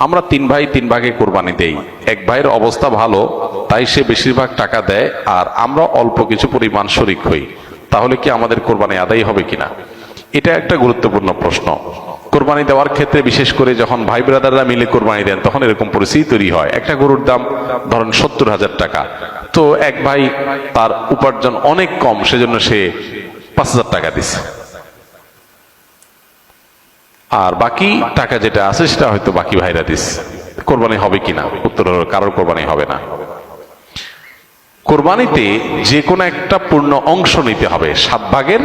আমরা তিন ভাই তিন ভাগে কোরবানি দেই। এক ভাইয়ের অবস্থা ভালো, তাই সে বেশিরভাগ টাকা দেয়, আর আমরা অল্প কিছু পরিমাণ শরিক হই। তাহলে কি আমাদের কোরবানি আদায় হবে কিনা? এটা একটা গুরুত্বপূর্ণ প্রশ্ন। কোরবানি দেওয়ার ক্ষেত্রে বিশেষ করে যখন ভাই ব্রাদাররা মিলে কোরবানি দেন, তখন এরকম পরিস্থিতি তৈরি হয়। একটা গরুর দাম ধরেন 70,000 টাকা, তো এক ভাই তার উপার্জন অনেক কম, সেজন্য সে 5,000 টাকা দিচ্ছে, আর বাকি টাকা যেটা আছে সেটা হয়তো বাকি ভাইরা দিচ্ছে। কোরবানি হবে কিনা? উত্তর হলো কারোর কোরবানি হবে না। কোরবানিতে যে কোনো একটা পূর্ণ অংশ নিতে হবে। 7 ভাগের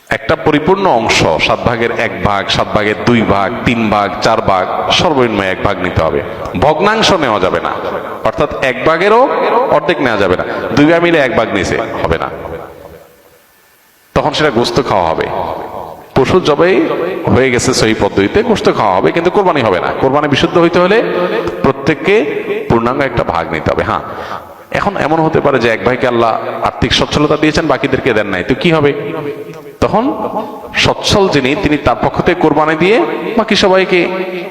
একটা পরিপূর্ণ অংশ, 7 ভাগের 1 ভাগ, 7 ভাগের 2 ভাগ, 3 ভাগ, 4 ভাগ, সর্বনিম্ন 1 ভাগ নিতে হবে। ভগ্নাংশ নেওয়া যাবে না, অর্থাৎ 1 ভাগেরও অর্ধেক নেওয়া যাবে না। 2 ভাই মিলে 1 ভাগ নিছে, হবে না, তখন সেটা গোশত খাওয়া হবে। পশু জবাই হয়ে গেছে সহি পদ্ধতিতে, গোশত খাওয়া হবে, কিন্তু কোরবানি হবে না। কোরবানি বিশুদ্ধ হইতে হলে প্রত্যেককে পূর্ণাঙ্গ একটা ভাগ নিতে হবে। হ্যাঁ, এখন এমন হতে পারে যে এক ভাইকে আল্লাহ আর্থিক সচ্ছলতা দিয়েছেন, বাকিদেরকে দেন নাই, তো কি হবে? তখন সচ্ছল যিনি, তিনি তার পক্ষ থেকে কোরবানি দিয়ে বাকি সবাইকে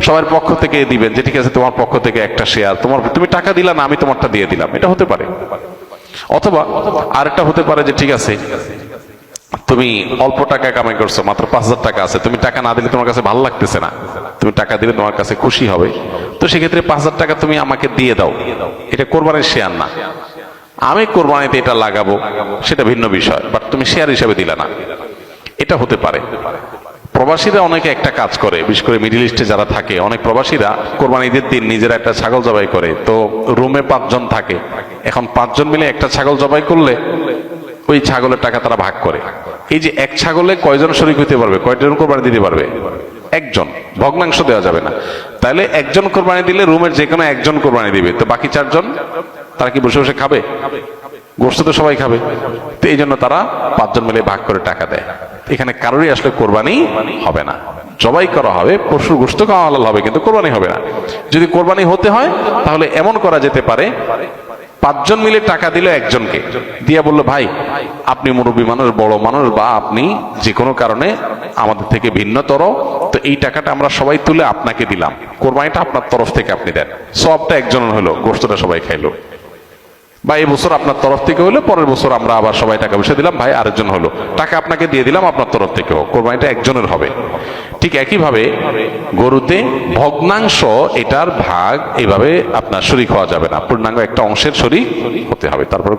সবার পক্ষ থেকে দিবেন, যে ঠিক আছে তোমার পক্ষ থেকে একটা শেয়ার, তুমি টাকা দিলা না, আমি তোমারটা দিয়ে দিলাম, এটা হতে পারে। অথবা আরেকটা হতে পারে যে ঠিক আছে তুমি অল্প টাকা কামাই করছো, মাত্র 5,000 টাকা আছে, তুমি টাকা না দিলে তোমার কাছে ভালো লাগতেছে না, তুমি টাকা দিলে তোমার কাছে খুশি হবে, তো সেক্ষেত্রে 5,000 টাকা তুমি আমাকে দিয়ে দাও, এটা কোরবানির শেয়ার না। আমি কোরবানিতে এটা লাগাবো সেটা ভিন্ন বিষয়, বাট তুমি শেয়ার হিসাবে দিলে না, এটা হতে পারে। প্রবাসীরা অনেকে একটা কাজ করে, বিশেষ করে মিডিল ইস্টে যারা থাকে, অনেক প্রবাসীরা কোরবানি ঈদের দিন নিজেরা একটা ছাগল জবাই করে। তো রুমে 5 জন থাকে, এখন 5 জন মিলে একটা ছাগল জবাই করলে ওই ছাগলের টাকা তারা ভাগ করে। এই যে এক ছাগলে কয়জন শরীক হইতে পারবে, কয়জন কোরবানি দিতে পারবে? একজন, ভগ্নাংশ দেওয়া যাবে না। তাহলে একজন কোরবানি দিলে রুমের যে কোনো একজন কোরবানি দিবে, তো বাকি 4 জন তারা কি বসে বসে খাবে? গোশত তো সবাই খাবে, তো এই জন্য তারা 5 জন মিলে ভাগ করে টাকা দেয়। এখানে কারোরই আসলে কোরবানি হবে না, জবাই করা হবে, পশুর গোশত খাওয়া হালাল হবে, কিন্তু কোরবানি হবে না। যদি কোরবানি হতে হয় তাহলে এমন করা যেতে পারে, 5 জন মিলে টাকা দিল একজনকে, দিয়া বললো ভাই আপনি মুরব্বী মানুষ, বড় মানুষ, বা আপনি যে কোনো কারণে আমাদের থেকে ভিন্নতর, তো এই টাকাটা আমরা সবাই তুলে আপনাকে দিলাম, কোরবানিটা আপনার তরফ থেকে আপনি দেন, সবটা একজনের হলো, গোশতটা সবাই খাইলো। বা এই বছর আপনার তরফ থেকে হলো, পরের বছর আমরা আবার সবাই টাকা পয়সা দিলাম, ভাই আরেকজন হলো, টাকা আপনাকে দিয়ে দিলাম আপনার তরফ থেকেও, কোরবানিটা একজনের হবে। ঠিক একইভাবে গরুতে ভগ্নাংশ, এটার ভাগ এইভাবে আপনার শরীক হওয়া যাবে না, পূর্ণাঙ্গ একটা অংশের শরীক হতে হবে। তারপর